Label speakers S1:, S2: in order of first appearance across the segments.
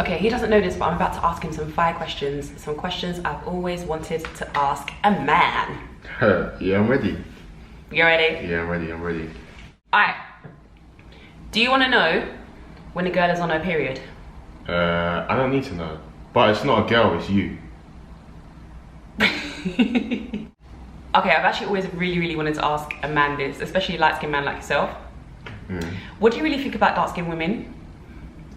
S1: Okay, he doesn't know this, but I'm about to ask him some fire questions. Some questions I've always wanted to ask a man.
S2: Yeah, I'm ready.
S1: You ready?
S2: Yeah, I'm ready.
S1: Alright. Do you want to know when a girl is on her period?
S2: I don't need to know. But it's not a girl, it's you.
S1: Okay, I've actually always really wanted to ask a man this, especially a light-skinned man like yourself. What do you really think about dark-skinned women?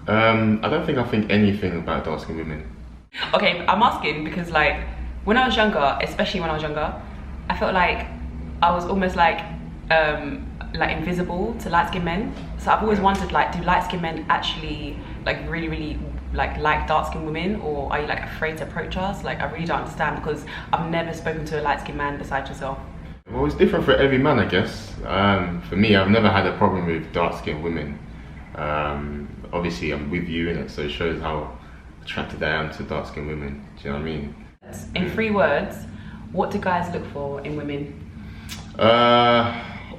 S2: I don't think I think anything about dark-skinned women.
S1: Okay, I'm asking because like, when I was younger, especially when I was younger, I felt like I was almost like invisible to light-skinned men. So I've always wondered, like, do light-skinned men actually like really like dark-skinned women, or are you like afraid to approach us? Like, I really don't understand because I've never spoken to a light-skinned man besides yourself.
S2: Well, it's different for every man, I guess. For me, I've never had a problem with dark-skinned women. Obviously, I'm with you in it, so it shows how attracted I am to dark-skinned women. Do you know what I mean?
S1: In 3 words, what do guys look for in women?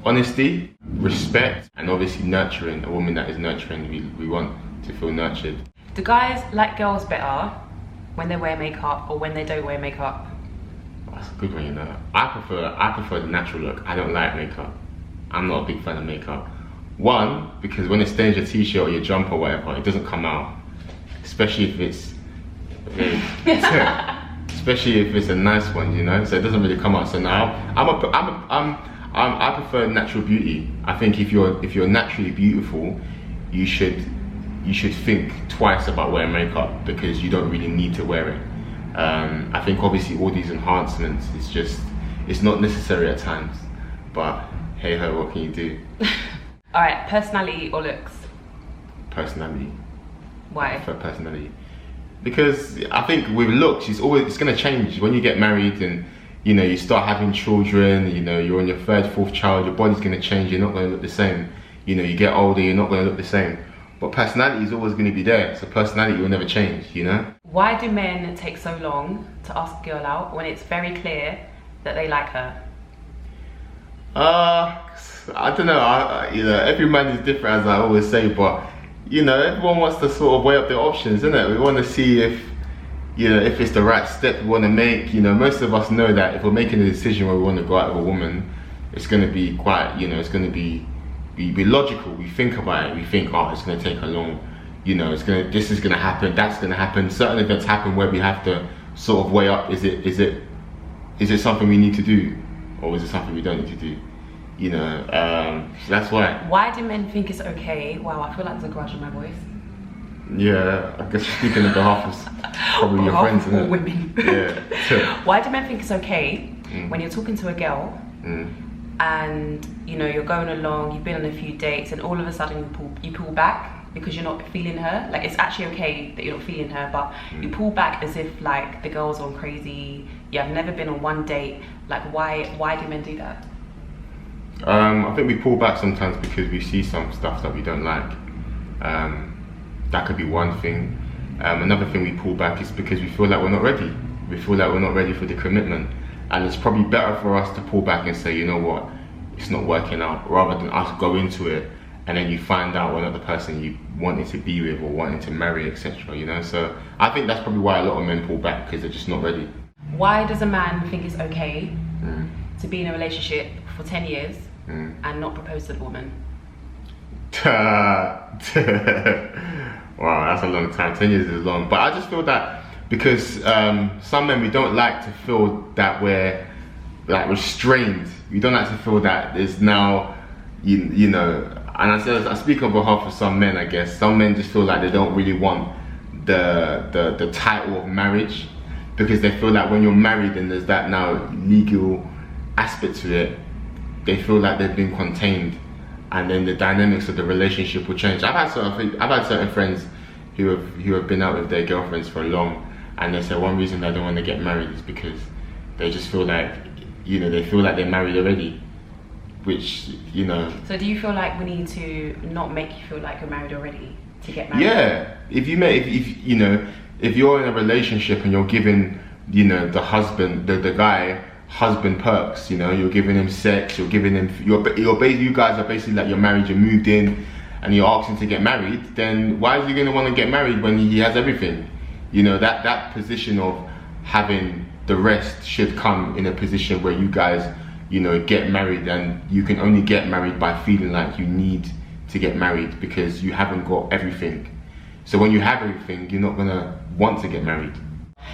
S2: Honesty, respect, and obviously nurturing. A woman that is nurturing, we want to feel nurtured.
S1: Do guys like girls better when they wear makeup or when they don't wear makeup?
S2: That's a good one, you know. I prefer the natural look. I don't like makeup. I'm not a big fan of makeup. One, because when it stains your t-shirt or your jumper or whatever, it doesn't come out. Especially if it's especially if it's a nice one, you know. So it doesn't really come out. So now I prefer natural beauty. I think if you're naturally beautiful, you should think twice about wearing makeup because you don't really need to wear it. I think obviously all these enhancements, it's not necessary at times, but hey ho, what can you do?
S1: Alright, personality or looks?
S2: Personality.
S1: Why?
S2: I prefer personality. Because I think with looks, it's going to change. When you get married and you know, you start having children, you know, you're on your 3rd, 4th child, your body's going to change, you're not going to look the same. You know, you get older, you're not going to look the same. But personality is always going to be there, so personality will never change, you know?
S1: Why do men take so long to ask a girl out when it's very clear that they like her?
S2: I don't know, you know, every man is different, as I always say, but, you know, everyone wants to sort of weigh up their options, isn't it? We want to see if, you know, if it's the right step we want to make. You know, most of us know that if we're making a decision where we want to go out with a woman, it's going to be quite, you know, it's going to be logical. We think about it. We think, oh, it's going to take a long, you know, this is going to happen, that's going to happen. Certain events happen where we have to sort of weigh up. Is it something we need to do, or is it something we don't need to do? You know, so that's why. Why
S1: do men think it's okay? Wow, I feel like there's a grudge in my voice.
S2: Yeah, I guess you're speaking on behalf of probably your friends, isn't it?
S1: Women.
S2: Yeah.
S1: Why do men think it's okay when you're talking to a girl and you know you're going along, you've been on a few dates, and all of a sudden you pull back because you're not feeling her? Like, it's actually okay that you're not feeling her, but you pull back as if like the girl's gone crazy. You have never been on one date. Like, why do men do that?
S2: I think we pull back sometimes because we see some stuff that we don't like. That could be one thing. Another thing we pull back is because we feel like we're not ready. We feel like we're not ready for the commitment. And it's probably better for us to pull back and say, you know what, it's not working out, rather than us go into it and then you find out another person you wanted to be with or wanted to marry, etc. You know, so I think that's probably why a lot of men pull back, because they're just not ready.
S1: Why does a man think it's okay to be in a relationship for 10 years and not propose to the woman?
S2: Wow, that's a long time. 10 years is long. But I just feel that because some men, we don't like to feel that we're like restrained. We don't like to feel that there's now, you know, and I speak on behalf of some men, I guess. Some men just feel like they don't really want the title of marriage, because they feel like when you're married and there's that now legal aspect to it, they feel like they've been contained, and then the dynamics of the relationship will change. I've had certain friends who have been out with their girlfriends for long, and they say one reason they don't want to get married is because they just feel like, you know, they feel like they're married already, which, you know.
S1: So do you feel like we need to not make you feel like you're married already to get married?
S2: Yeah, if you know, if you're in a relationship and you're giving, you know, the husband, the guy, husband perks, you know, you're giving him sex, you're giving him, you guys are basically like you're married, you moved in, and you're asking to get married, then why is he going to want to get married when he has everything? You know, that position of having the rest should come in a position where you guys, you know, get married, and you can only get married by feeling like you need to get married because you haven't got everything. So when you have everything, you're not gonna want to get married.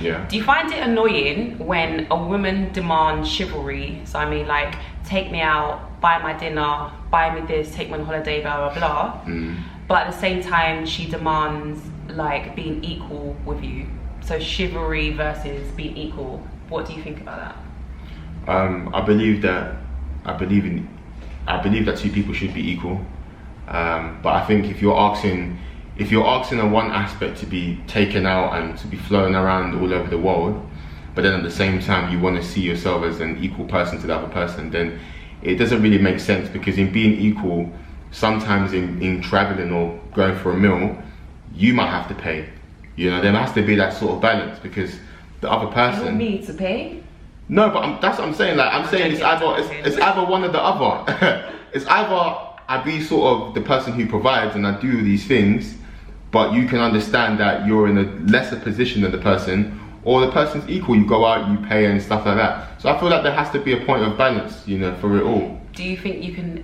S2: Yeah.
S1: Do you find it annoying when a woman demands chivalry? So I mean, like, take me out, buy my dinner, buy me this, take me on holiday, blah blah blah. But at the same time, she demands like being equal with you. So chivalry versus being equal. What do you think about that?
S2: I believe that two people should be equal. But I think if you're asking on one aspect to be taken out and to be flown around all over the world, but then at the same time you want to see yourself as an equal person to the other person, then it doesn't really make sense, because in being equal, sometimes in traveling or going for a meal, you might have to pay. You know, there has to be that sort of balance, because the other person...
S1: You want me to pay?
S2: No, but that's what I'm saying. Like, I'm saying it's either one or the other. It's either I be sort of the person who provides and I do these things, but you can understand that you're in a lesser position than the person, or the person's equal, you go out, you pay and stuff like that. So I feel like there has to be a point of balance, you know, for it all.
S1: Do you think you can,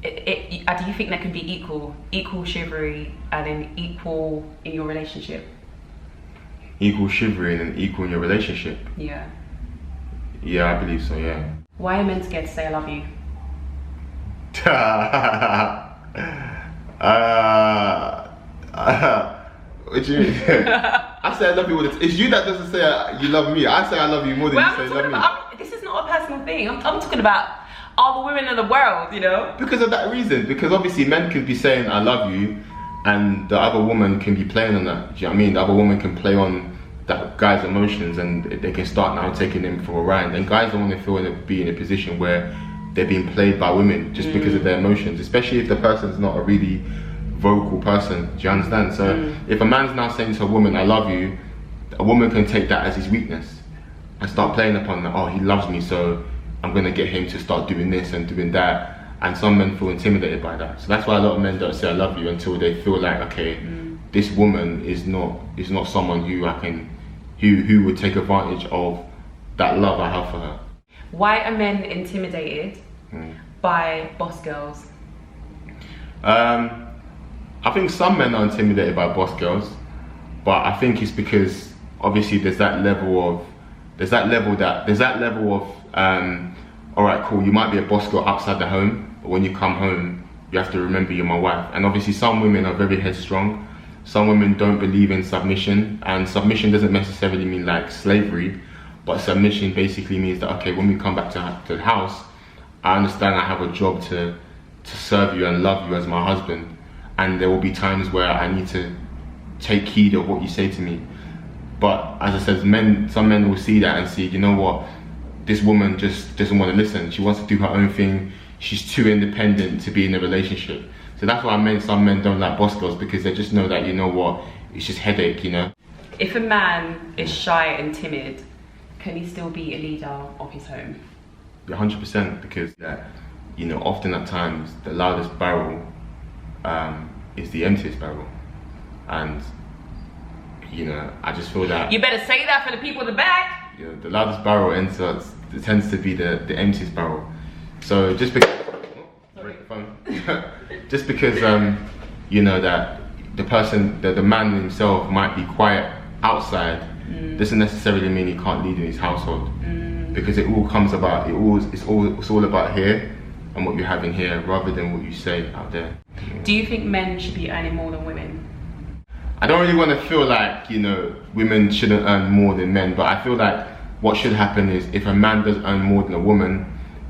S1: do you think there can be equal chivalry and then equal in your relationship?
S2: Equal chivalry and then equal in your relationship?
S1: Yeah.
S2: Yeah, I believe so, yeah.
S1: Why are men scared to say I love you?
S2: What do you mean? I say I love you all the time. It's you that doesn't say you love me. I say I love you more than you say love me.
S1: This is not a personal thing. I'm talking about all the women in the world, you know?
S2: Because of that reason. Because obviously men can be saying I love you, and the other woman can be playing on that. Do you know what I mean? The other woman can play on that guy's emotions, and they can start now taking him for a ride. And guys don't want to be in a position where they're being played by women just because of their emotions, especially if the person's not a really vocal person. Do you understand? So if a man's now saying to a woman, I love you, a woman can take that as his weakness and start playing upon that. Oh, he loves me, so I'm going to get him to start doing this and doing that. And some men feel intimidated by that. So that's why a lot of men don't say I love you until they feel like, okay, this woman is not someone who who would take advantage of that love I have for her.
S1: Why are men intimidated by boss girls?
S2: I think some men are intimidated by boss girls, but I think it's because obviously there's that level of all right, cool, you might be a boss girl outside the home, but when you come home, you have to remember you're my wife. And obviously some women are very headstrong. Some women don't believe in submission, and submission doesn't necessarily mean like slavery, but submission basically means that, okay, when we come back to the house, I understand I have a job to serve you and love you as my husband, and there will be times where I need to take heed of what you say to me. But as I said, some men will see that and see, you know what, this woman just doesn't want to listen. She wants to do her own thing. She's too independent to be in a relationship. So that's why some men don't like boss girls, because they just know that, you know what, it's just headache, you know.
S1: If a man is shy and timid, can he still be a leader of his home?
S2: 100%, because you know, often at times the loudest barrel is the emptiest barrel, and you know, I just feel that
S1: you better say that for the people in the back.
S2: You know, the loudest barrel tends to be the emptiest barrel. So just because just because you know that the man himself might be quiet outside doesn't necessarily mean he can't lead in his household, because it's all about here and what you have in here rather than what you say out there.
S1: Do you think men should be earning more than women?
S2: I don't really want to feel like, you know, women shouldn't earn more than men, but I feel like what should happen is if a man does earn more than a woman,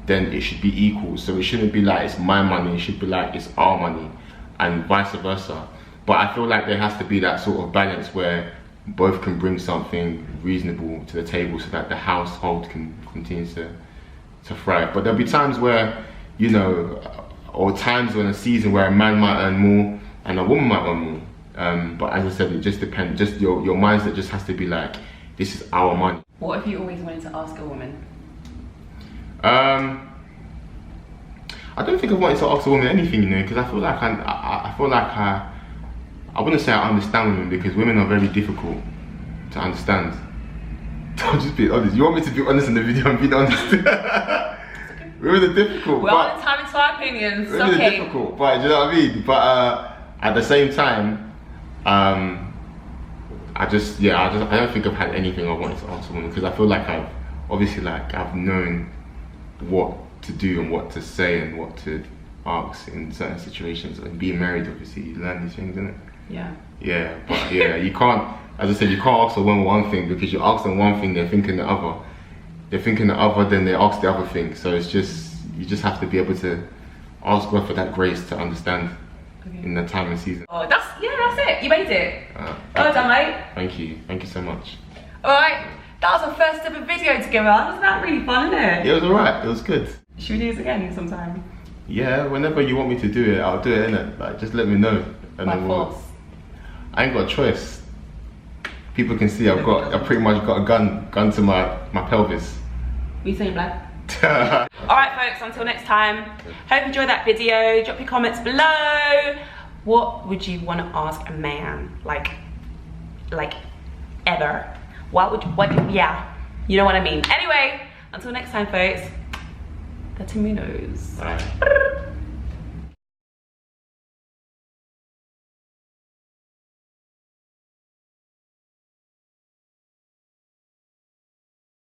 S2: then it should be equal. So it shouldn't be like it's my money, it should be like it's our money, and vice versa. But I feel like there has to be that sort of balance where both can bring something reasonable to the table so that the household can continue to thrive. But there'll be times where, you know, or times in a season where a man might earn more and a woman might earn more. But as I said, it just depends. Just your mindset just has to be like, this is our money.
S1: What have you always wanted to ask a woman?
S2: I don't think I wanted to ask a woman anything, you know, because I feel like I wouldn't say I understand women, because women are very difficult to understand. I'll just be honest. You want me to be honest in the video? I'm being honest. Women are difficult.
S1: We're all entitled to our opinions. It's
S2: women
S1: okay.
S2: are difficult, but do you know what I mean? But at the same time, I don't think I've had anything I wanted to ask a woman, because I feel like I've known what to do and what to say and what to ask in certain situations. And being married, obviously, you learn these things, innit?
S1: Yeah.
S2: Yeah, but yeah, you can't. As I said, you can't ask a woman one thing, because you ask them one thing, they're thinking the other. They're thinking the other, then they ask the other thing. So it's just, you just have to be able to ask God for that grace to understand in the time and season.
S1: Oh, that's it. You made it. Well done, mate.
S2: Thank you so much.
S1: All right, that was our first ever video together. Wasn't that really fun, isn't it?
S2: Yeah, it was alright. It was good.
S1: Should we do this again sometime?
S2: Yeah, whenever you want me to do it, I'll do it, innit? Like, just let me know. And
S1: By
S2: then
S1: force. I
S2: ain't got a choice. People can see I pretty much got a gun to my pelvis.
S1: We saying black? Alright folks, until next time. Hope you enjoyed that video. Drop your comments below. What would you want to ask a man? Like ever. Yeah. You know what I mean. Anyway, until next time folks. The Tamunos.
S2: Alright.